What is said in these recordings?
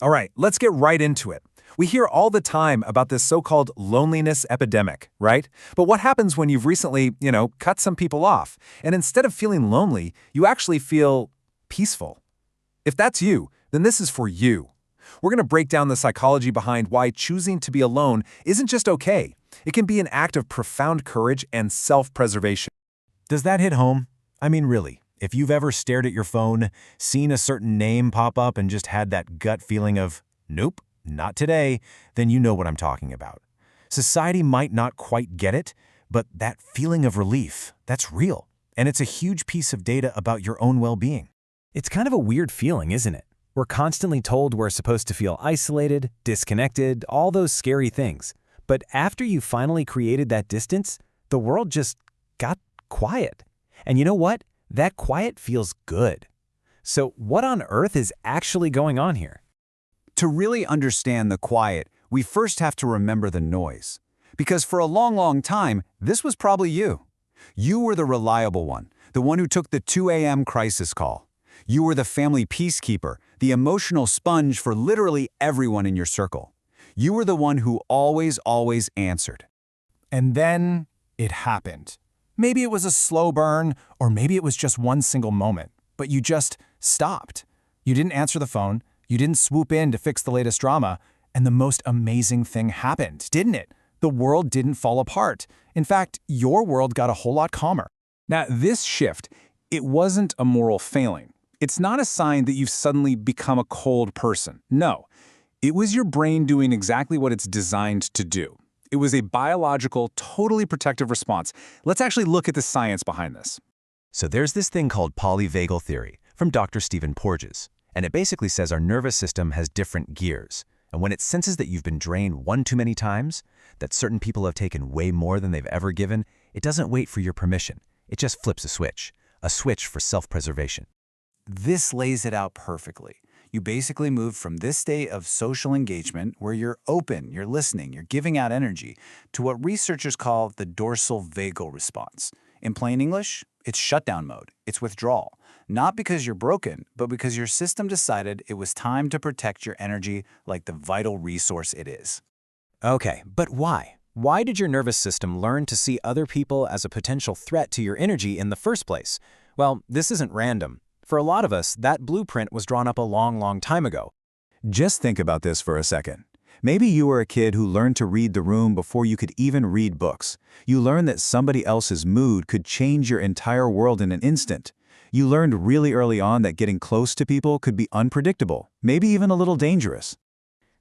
All right, let's get right into it. We hear all the time about this so-called loneliness epidemic, right? But what happens when you've recently, cut some people off, and instead of feeling lonely, you actually feel peaceful? If that's you, then this is for you. We're going to break down the psychology behind why choosing to be alone isn't just okay. It can be an act of profound courage and self-preservation. Does that hit home? I mean, really, if you've ever stared at your phone, seen a certain name pop up and just had that gut feeling of, nope, not today, then you know what I'm talking about. Society might not quite get it, but that feeling of relief, that's real. And it's a huge piece of data about your own well-being. It's kind of a weird feeling, isn't it? We're constantly told we're supposed to feel isolated, disconnected, all those scary things. But after you finally created that distance, the world just got quiet. And you know what? That quiet feels good. So what on earth is actually going on here? To really understand the quiet, we first have to remember the noise. Because for a long time, this was probably you. You were the reliable one, the one who took the 2 a.m. crisis call. You were the family peacekeeper, the emotional sponge for literally everyone in your circle. You were the one who always answered. And then it happened. Maybe it was a slow burn, or maybe it was just one single moment, but you just stopped. You didn't answer the phone, you didn't swoop in to fix the latest drama, and the most amazing thing happened, didn't it? The world didn't fall apart. In fact, your world got a whole lot calmer. Now, this shift, it wasn't a moral failing. It's not a sign that you've suddenly become a cold person. No, it was your brain doing exactly what it's designed to do. It was a biological, totally protective response. Let's actually look at the science behind this. So there's this thing called polyvagal theory from Dr. Stephen Porges, and it basically says our nervous system has different gears. And when it senses that you've been drained one too many times, that certain people have taken way more than they've ever given, it doesn't wait for your permission. It just flips a switch for self-preservation. This lays it out perfectly. You basically moved from this state of social engagement where you're open, you're listening, you're giving out energy, to what researchers call the dorsal vagal response. In plain English, it's shutdown mode, it's withdrawal. Not because you're broken, but because your system decided it was time to protect your energy like the vital resource it is. Okay, but why? Why did your nervous system learn to see other people as a potential threat to your energy in the first place? Well, this isn't random. For a lot of us, that blueprint was drawn up a long time ago. Just think about this for a second. Maybe you were a kid who learned to read the room before you could even read books. You learned that somebody else's mood could change your entire world in an instant. You learned really early on that getting close to people could be unpredictable, maybe even a little dangerous.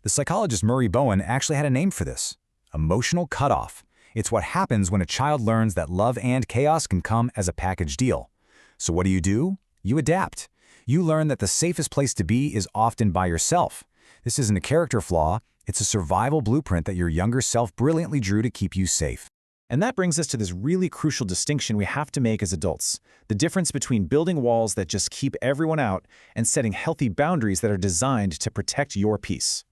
The psychologist Murray Bowen actually had a name for this: emotional cutoff. It's what happens when a child learns that love and chaos can come as a package deal. So what do? You adapt. You learn that the safest place to be is often by yourself. This isn't a character flaw, it's a survival blueprint that your younger self brilliantly drew to keep you safe. And that brings us to this really crucial distinction we have to make as adults: the difference between building walls that just keep everyone out and setting healthy boundaries that are designed to protect your peace.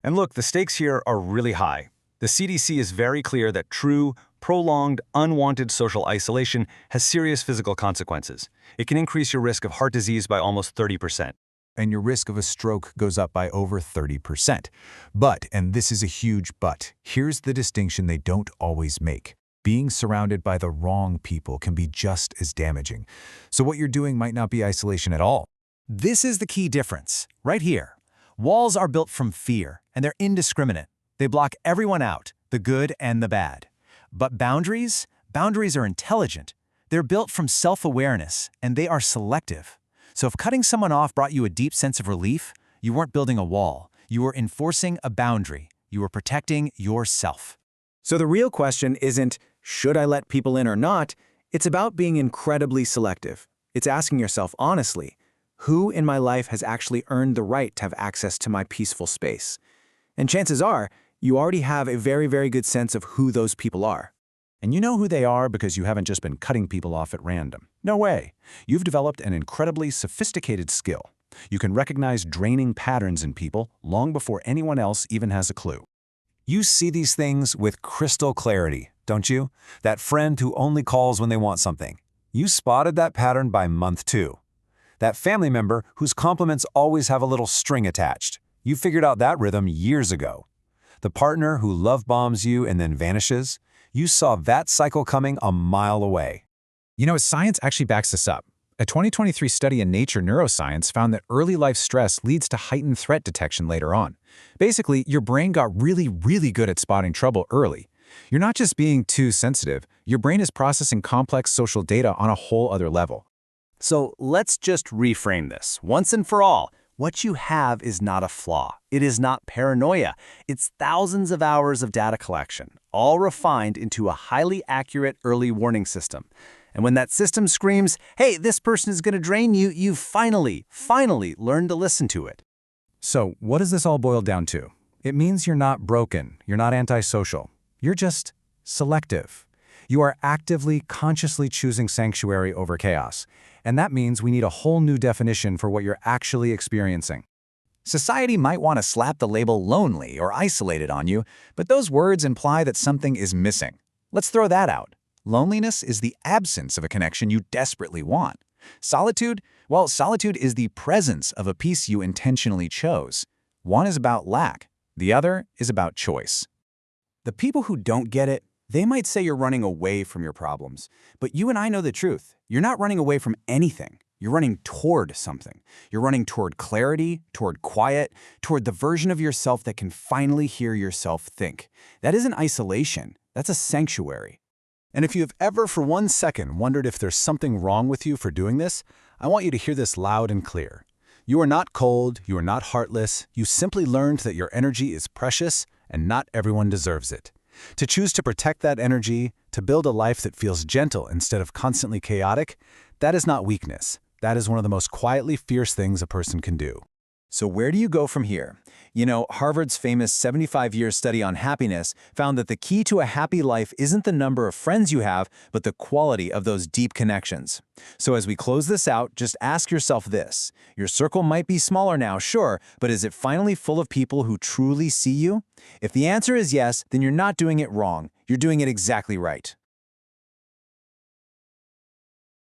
And look, the stakes here are really high. The CDC is very clear that true, prolonged, unwanted social isolation has serious physical consequences. It can increase your risk of heart disease by almost 30%. And your risk of a stroke goes up by over 30%. But, and this is a huge but, here's the distinction they don't always make. Being surrounded by the wrong people can be just as damaging. So what you're doing might not be isolation at all. This is the key difference, right here. Walls are built from fear, and they're indiscriminate. They block everyone out, the good and the bad. But boundaries are intelligent. They're built from self-awareness, and they are selective. So if cutting someone off brought you a deep sense of relief, you weren't building a wall. You were enforcing a boundary. You were protecting yourself. So the real question isn't, should I let people in or not? It's about being incredibly selective. It's asking yourself honestly, who in my life has actually earned the right to have access to my peaceful space? And chances are, you already have a very good sense of who those people are. And you know who they are because you haven't just been cutting people off at random. No way. You've developed an incredibly sophisticated skill. You can recognize draining patterns in people long before anyone else even has a clue. You see these things with crystal clarity, don't you? That friend who only calls when they want something. You spotted that pattern by month 2. That family member whose compliments always have a little string attached. You figured out that rhythm years ago. The partner who love bombs you and then vanishes, you saw that cycle coming a mile away. Science actually backs this up. A 2023 study in Nature Neuroscience found that early life stress leads to heightened threat detection later on. Basically, your brain got really, really good at spotting trouble early. You're not just being too sensitive, your brain is processing complex social data on a whole other level. So let's just reframe this. Once and for all, what you have is not a flaw. It is not paranoia. It's thousands of hours of data collection, all refined into a highly accurate early warning system. And when that system screams, hey, this person is going to drain you, you finally learn to listen to it. So what does this all boil down to? It means you're not broken, you're not antisocial. You're just selective. You are actively, consciously choosing sanctuary over chaos. And that means we need a whole new definition for what you're actually experiencing. Society might want to slap the label lonely or isolated on you, but those words imply that something is missing. Let's throw that out. Loneliness is the absence of a connection you desperately want. Solitude? Well, solitude is the presence of a peace you intentionally chose. One is about lack. The other is about choice. The people who don't get it, they might say you're running away from your problems. But you and I know the truth. You're not running away from anything. You're running toward something. You're running toward clarity, toward quiet, toward the version of yourself that can finally hear yourself think. That isn't isolation. That's a sanctuary. And if you have ever for 1 second wondered if there's something wrong with you for doing this, I want you to hear this loud and clear. You are not cold, you are not heartless, you simply learned that your energy is precious and not everyone deserves it. To choose to protect that energy, to build a life that feels gentle instead of constantly chaotic, that is not weakness. That is one of the most quietly fierce things a person can do. So where do you go from here? Harvard's famous 75-year study on happiness found that the key to a happy life isn't the number of friends you have, but the quality of those deep connections. So as we close this out, just ask yourself this. Your circle might be smaller now, sure, but is it finally full of people who truly see you? If the answer is yes, then you're not doing it wrong. You're doing it exactly right.